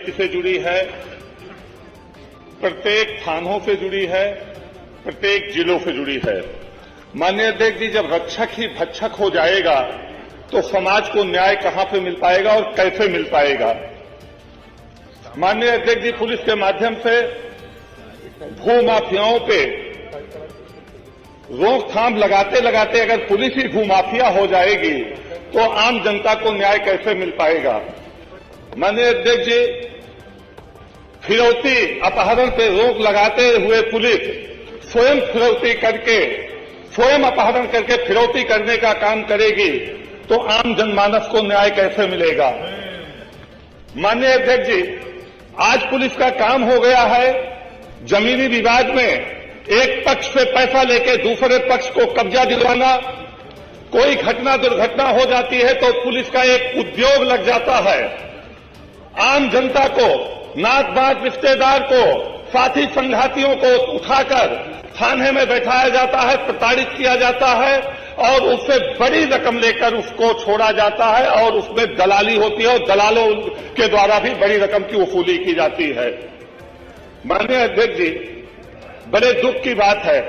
व्यक्ति से जुड़ी है, प्रत्येक थानों से जुड़ी है, प्रत्येक जिलों से जुड़ी है। माननीय अध्यक्ष जी, जब रक्षक ही भक्षक हो जाएगा तो समाज को न्याय कहां पे मिल पाएगा और कैसे मिल पाएगा। माननीय अध्यक्ष जी, पुलिस के माध्यम से भूमाफियाओं पे रोकथाम लगाते लगाते अगर पुलिस ही भूमाफिया हो जाएगी तो आम जनता को न्याय कैसे मिल पाएगा। माननीय अध्यक्ष जी, फिरौती अपहरण पे रोक लगाते हुए पुलिस स्वयं फिरौती करके, स्वयं अपहरण करके फिरौती करने का काम करेगी तो आम जनमानस को न्याय कैसे मिलेगा। माननीय अध्यक्ष जी, आज पुलिस का काम हो गया है जमीनी विवाद में एक पक्ष से पैसा लेके दूसरे पक्ष को कब्जा दिलवाना। कोई घटना दुर्घटना हो जाती है तो पुलिस का एक उद्योग लग जाता है। आम जनता को, नाक बात रिश्तेदार को, साथी संघातियों को उठाकर थाने में बैठाया जाता है, प्रताड़ित किया जाता है और उससे बड़ी रकम लेकर उसको छोड़ा जाता है और उसमें दलाली होती है और दलालों के द्वारा भी बड़ी रकम की वसूली की जाती है। माननीय अध्यक्ष जी, बड़े दुख की बात है,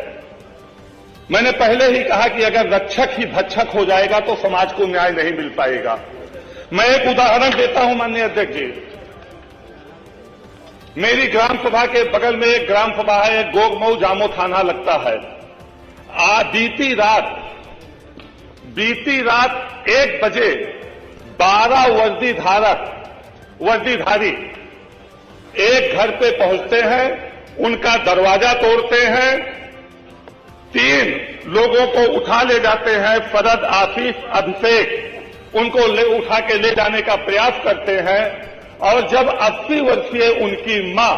मैंने पहले ही कहा कि अगर रक्षक ही भक्षक हो जाएगा तो समाज को न्याय नहीं मिल पाएगा। मैं एक उदाहरण देता हूं माननीय अध्यक्ष जी। मेरी ग्राम सभा के बगल में एक ग्राम सभा है, एक गोगमऊ जामो थाना लगता है। बीती रात 1 बजे 12 वर्दीधारी एक घर पे पहुंचते हैं, उनका दरवाजा तोड़ते हैं, 3 लोगों को उठा ले जाते हैं। फरद, आसिफ, अभिषेक उनको उठा के ले जाने का प्रयास करते हैं और जब 80 वर्षीय उनकी मां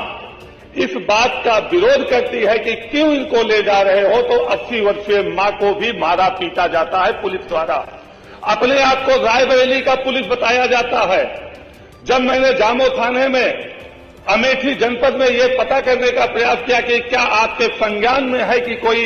इस बात का विरोध करती है कि क्यों इनको ले जा रहे हो, तो 80 वर्षीय मां को भी मारा पीटा जाता है पुलिस द्वारा। अपने आप को रायबरेली का पुलिस बताया जाता है। जब मैंने जामो थाने में अमेठी जनपद में ये पता करने का प्रयास किया कि क्या आपके संज्ञान में है कि कोई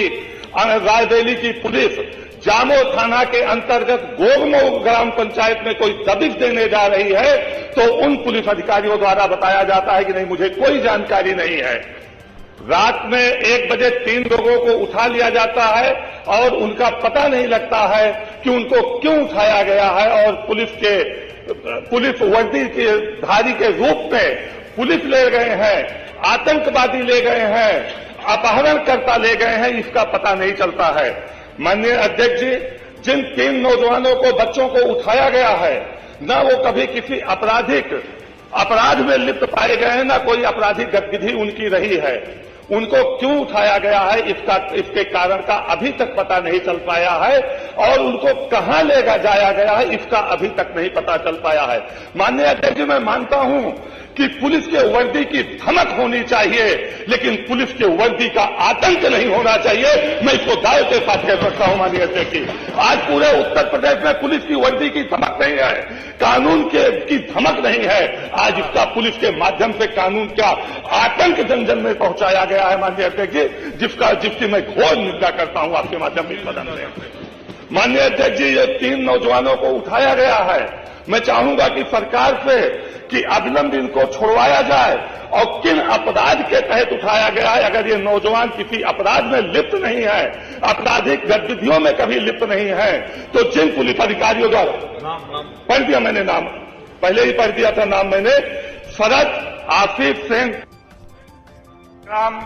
रायबरेली की पुलिस जामो थाना के अंतर्गत गोगमऊ ग्राम पंचायत में कोई दबिश देने जा रही है, तो उन पुलिस अधिकारियों द्वारा बताया जाता है कि नहीं, मुझे कोई जानकारी नहीं है। रात में 1 बजे 3 लोगों को उठा लिया जाता है और उनका पता नहीं लगता है कि उनको क्यों उठाया गया है और पुलिस वर्दी के धारी के रूप में पुलिस ले गए हैं, आतंकवादी ले गए हैं, अपहरणकर्ता ले गए हैं, इसका पता नहीं चलता है। माननीय अध्यक्ष जी, जिन 3 नौजवानों को, बच्चों को उठाया गया है, न वो कभी किसी अपराध में लिप्त पाए गए हैं, न कोई आपराधिक गतिविधि उनकी रही है। उनको क्यों उठाया गया है इसके कारण का अभी तक पता नहीं चल पाया है और उनको कहां ले जाया गया है इसका अभी तक नहीं पता चल पाया है। माननीय अध्यक्ष जी, मैं मानता हूं कि पुलिस के वर्दी की धमक होनी चाहिए, लेकिन पुलिस के वर्दी का आतंक नहीं होना चाहिए। मैं इसको दावे के साथ कह सकता हूं माननीय अध्यक्ष जी। आज पूरे उत्तर प्रदेश में पुलिस की वर्दी की धमक नहीं है, कानून की धमक नहीं है। आज इसका पुलिस के माध्यम से कानून का आतंक जन जन में पहुंचाया गया है माननीय अध्यक्ष जी, जिसकी मैं घोर निंदा करता हूं आपके माध्यम से सदन में। माननीय अध्यक्ष जी, ये 3 नौजवानों को उठाया गया है। मैं चाहूंगा कि सरकार से कि अविलंब इनको छुड़वाया जाए और किन अपराध के तहत उठाया गया है। अगर ये नौजवान किसी अपराध में लिप्त नहीं है, आपराधिक गतिविधियों में कभी लिप्त नहीं है, तो जिन पुलिस अधिकारियों द्वारा पढ़ दिया, मैंने नाम पहले ही पढ़ दिया था, नाम मैंने फरद, आसिफ सिंह, ग्राम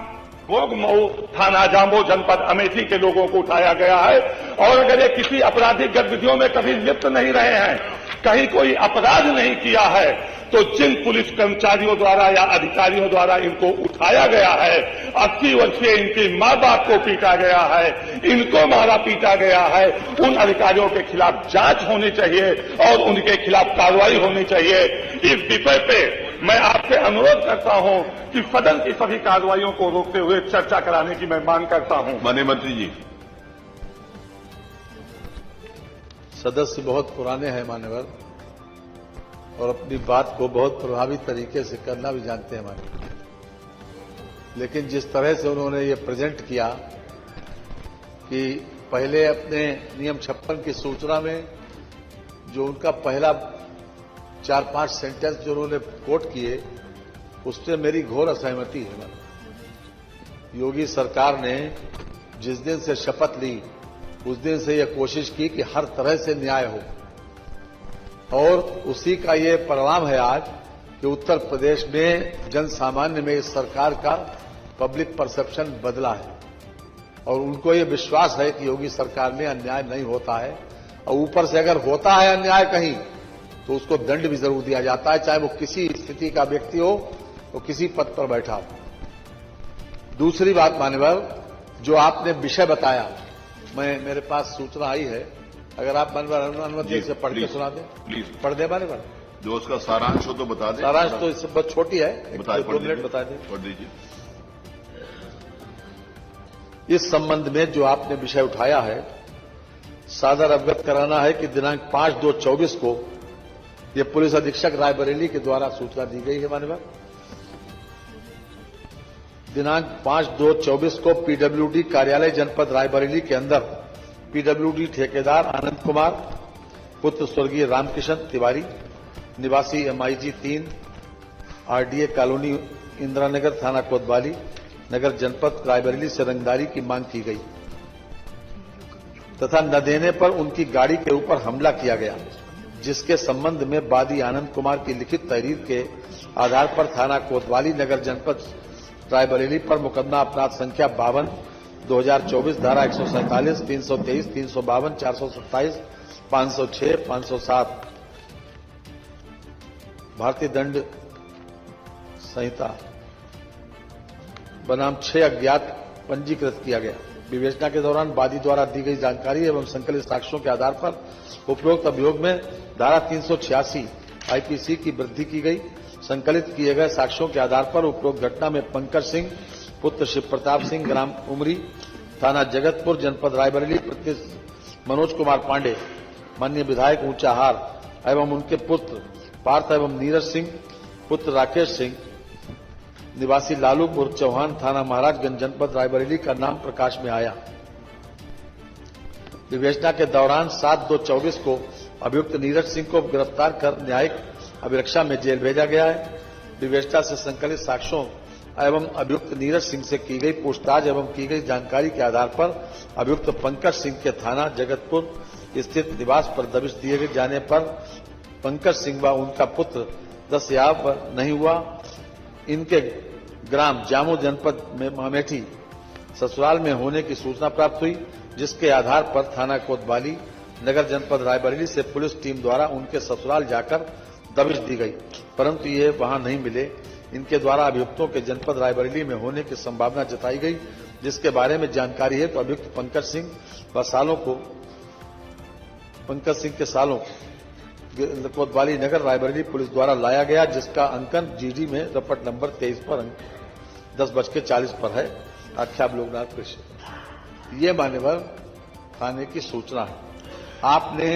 गोगमऊ, थाना जाम्बो, जनपद अमेठी के लोगों को उठाया गया है। और अगर ये किसी आपराधिक गतिविधियों में कभी लिप्त नहीं रहे हैं, कहीं कोई अपराध नहीं किया है, तो जिन पुलिस कर्मचारियों द्वारा या अधिकारियों द्वारा इनको उठाया गया है, 80 वर्षीय इनकी मां बाप को पीटा गया है, इनको मारा पीटा गया है, उन अधिकारियों के खिलाफ जांच होनी चाहिए और उनके खिलाफ कार्रवाई होनी चाहिए। इस विषय पे मैं आपसे अनुरोध करता हूं कि सदन की सभी कार्रवाइयों को रोकते हुए चर्चा कराने की मैं मांग करता हूं। माननीय मंत्री जी। सदस्य बहुत पुराने हैं मान्यवर और अपनी बात को बहुत प्रभावी तरीके से करना भी जानते हैं मान्यवर, लेकिन जिस तरह से उन्होंने ये प्रेजेंट किया कि पहले अपने नियम 56 की सूचना में जो उनका पहला 4-5 सेंटेंस जो उन्होंने कोट किए उससे मेरी घोर असहमति है। योगी सरकार ने जिस दिन से शपथ ली उस दिन से यह कोशिश की कि हर तरह से न्याय हो, और उसी का ये परिणाम है आज कि उत्तर प्रदेश में जन सामान्य में इस सरकार का पब्लिक परसेप्शन बदला है और उनको ये विश्वास है कि योगी सरकार में अन्याय नहीं होता है, और ऊपर से अगर होता है अन्याय कहीं तो उसको दंड भी जरूर दिया जाता है, चाहे वो किसी स्थिति का व्यक्ति हो, वो किसी पद पर बैठा हो। दूसरी बात मान्यवर, जो आपने विषय बताया, मेरे पास सूचना आई है, अगर आप मान्यवर अनुमति से पढ़ के सुना दें। प्लीज पढ़ दे मान्यवर। जो उसका सारांश हो तो बता दें। सारांश तो इससे बहुत छोटी है, 2 मिनट बता दें। पढ़ दीजिए। इस संबंध में जो आपने विषय उठाया है, सादर अवगत कराना है कि दिनांक 5/2/24 को यह पुलिस अधीक्षक रायबरेली के द्वारा सूचना दी गई है मान्यवर। दिनांक 5/2/24 को पीडब्ल्यूडी कार्यालय जनपद रायबरेली के अंदर पीडब्ल्यूडी ठेकेदार आनंद कुमार पुत्र स्वर्गीय रामकिशन तिवारी निवासी MIG 3 RDA कॉलोनी इंदिरानगर थाना कोतवाली नगर जनपद रायबरेली से रंगदारी की मांग की गई तथा न देने पर उनकी गाड़ी के ऊपर हमला किया गया, जिसके संबंध में वादी आनंद कुमार की लिखित तहरीर के आधार पर थाना कोतवाली नगर जनपद रायबरेली पर मुकदमा अपराध संख्या 52/2024 धारा 147, 323, 352, 427, 506, 507 भारतीय दंड संहिता बनाम 6 अज्ञात पंजीकृत किया गया। विवेचना के दौरान वादी द्वारा दी गई जानकारी एवं संकलित साक्ष्यों के आधार पर उपरोक्त अभियोग में धारा 386 IPC की वृद्धि की गई। संकलित किए गए साक्ष्यों के आधार पर उपरोक्त घटना में पंकज सिंह पुत्र शिव प्रताप सिंह ग्राम उमरी थाना जगतपुर जनपद रायबरेली प्रति मनोज कुमार पांडे माननीय विधायक ऊंचाहार एवं उनके पुत्र पार्थ एवं नीरज सिंह पुत्र राकेश सिंह निवासी लालूपुर चौहान थाना महाराजगंज जनपद रायबरेली का नाम प्रकाश में आया। विवेचना के दौरान 7/2/24 को अभियुक्त नीरज सिंह को गिरफ्तार कर न्यायिक अभिरक्षा में जेल भेजा गया है। विवेचना से संकलित साक्ष्यों एवं अभियुक्त नीरज सिंह से की गई पूछताछ एवं की गई जानकारी के आधार पर अभियुक्त पंकज सिंह के थाना जगतपुर स्थित निवास पर दबिश दिए जाने पर पंकज सिंह व उनका पुत्र दस्तयाब नहीं हुआ। इनके ग्राम जामो जनपद में अमेठी ससुराल में होने की सूचना प्राप्त हुई, जिसके आधार पर थाना कोतवाली नगर जनपद रायबरेली से पुलिस टीम द्वारा उनके ससुराल जाकर दबिश दी गई, परंतु ये वहां नहीं मिले। इनके द्वारा अभियुक्तों के जनपद रायबरेली में होने की संभावना जताई गई, जिसके बारे में जानकारी है तो अभियुक्त पंकज सिंह के सालों कोतवाली नगर रायबरेली पुलिस द्वारा लाया गया, जिसका अंकन GD में रपट नंबर 23 पर 10:40 पर है। आख्याब लोकनाथ कृष्ण। ये मान्यवर थाने की सूचना है। आपने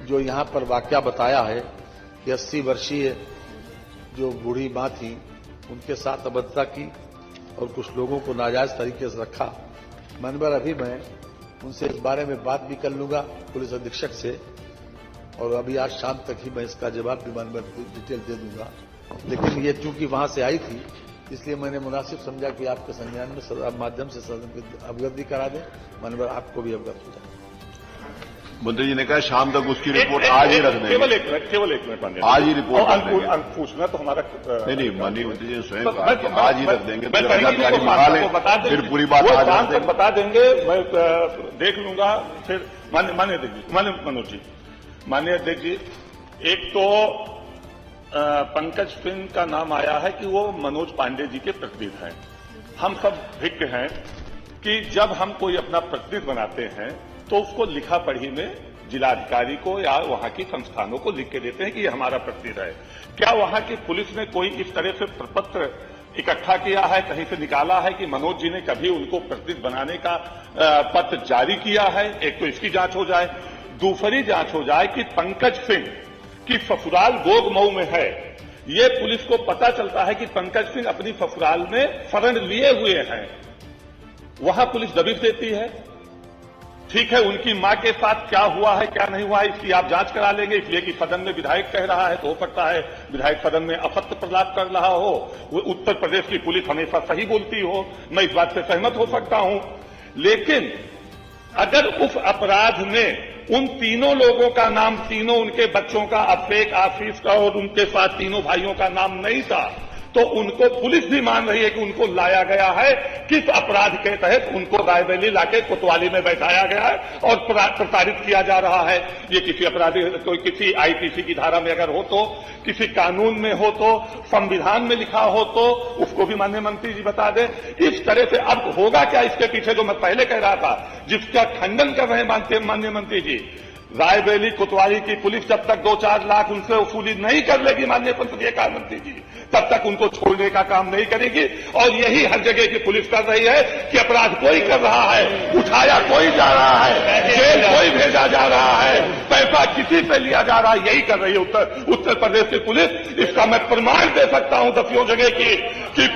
जो यहाँ पर वाकया बताया है कि 80 वर्षीय जो बूढ़ी मां थी उनके साथ अभद्रता की और कुछ लोगों को नाजायज तरीके से रखा, मान्यवर अभी मैं उनसे इस बारे में बात भी कर लूंगा पुलिस अधीक्षक से, और अभी आज शाम तक ही मैं इसका जवाब भी मान्यवर डिटेल दे दूंगा। लेकिन ये चूंकि वहां से आई थी इसलिए मैंने मुनासिब समझा कि आपके संज्ञान में माध्यम से सदन को अवगत भी करा दें, मान्यवर आपको भी अवगत हो जाए। मंत्री जी ने कहा शाम तक उसकी रिपोर्ट आज ही रख देंगे। केवल एक मिनट आज ही रिपोर्ट रख देंगे। पूछना तो हमारा नहीं माननीय मंत्री जी ने स्वयं कहा कि आज ही रख देंगे, जानकारी मंगा लें, फिर पूरी बात आज शाम तक बता देंगे। मैं देख लूंगा। फिर मान्य मनोज जी, माननीय अध्यक्ष जी, एक तो पंकज सिंह का नाम आया है कि वो मनोज पांडे जी के प्रतिनिधि हैं। हम सब विज्ञ हैं कि जब हम कोई अपना प्रतिनिधि बनाते हैं तो उसको लिखा पढ़ी में जिलाधिकारी को या वहां की संस्थानों को लिख के देते हैं कि ये हमारा प्रतिनिधि है। क्या वहां की पुलिस ने कोई इस तरह से प्रपत्र इकट्ठा किया है, कहीं से निकाला है कि मनोज जी ने कभी उनको प्रतिनिधि बनाने का पत्र जारी किया है? एक तो इसकी जांच हो जाए। दूसरी जांच हो जाए कि पंकज सिंह की ससुराल गोगमऊ में है। ये पुलिस को पता चलता है कि पंकज सिंह अपनी ससुराल में शरण लिए हुए हैं, वहां पुलिस दबिश देती है। ठीक है, उनकी मां के साथ क्या हुआ है क्या नहीं हुआ है इसकी आप जांच करा लेंगे, इसलिए कि सदन में विधायक कह रहा है तो हो सकता है विधायक सदन में असत्य प्रलाप कर रहा हो। वो उत्तर प्रदेश की पुलिस हमेशा सही बोलती हो, मैं इस बात से सहमत हो सकता हूं। लेकिन अगर उस अपराध में उन तीनों लोगों का नाम, तीनों उनके बच्चों का, अफेक, आशीष का और उनके साथ तीनों भाइयों का नाम नहीं था, तो उनको पुलिस भी मान रही है कि उनको लाया गया है, किस अपराध के तहत उनको रायबरेली लाके कोतवाली में बैठाया गया है और प्रसारित किया जा रहा है। ये किसी अपराधी, कोई किसी आईपीसी की धारा में अगर हो तो, किसी कानून में हो तो, संविधान में लिखा हो तो उसको भी माननीय मंत्री जी बता दें। इस तरह से अब होगा क्या इसके पीछे, जो मैं पहले कह रहा था, जिसका खंडन कर रहे हैं माननीय मंत्री जी, रायबरेली कोतवाली की पुलिस जब तक 2-4 लाख उनसे वसूली नहीं कर लेगी माननीय संसदीय कार्य मंत्री जी, तब तक उनको छोड़ने का काम नहीं करेगी। और यही हर जगह की पुलिस कर रही है कि अपराध कोई कर रहा है, उठाया कोई जा रहा है, जेल कोई भेजा जा रहा है, पैसा किसी से लिया जा रहा है, यही कर रही है उत्तर प्रदेश की पुलिस। इसका मैं प्रमाण दे सकता हूं 10 जगह की कि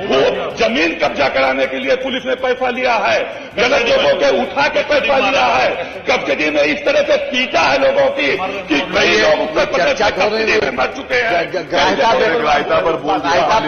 वो जमीन कब्जा कराने के लिए पुलिस ने पैसा लिया है, गलत लोगों के उठा के पैसा लिया है, कब्जे में इस तरह से पीटा है लोगों की कि कई लोग उत्तर प्रदेश में मर चुके हैं। ग्राह्यता पर बोल दिया।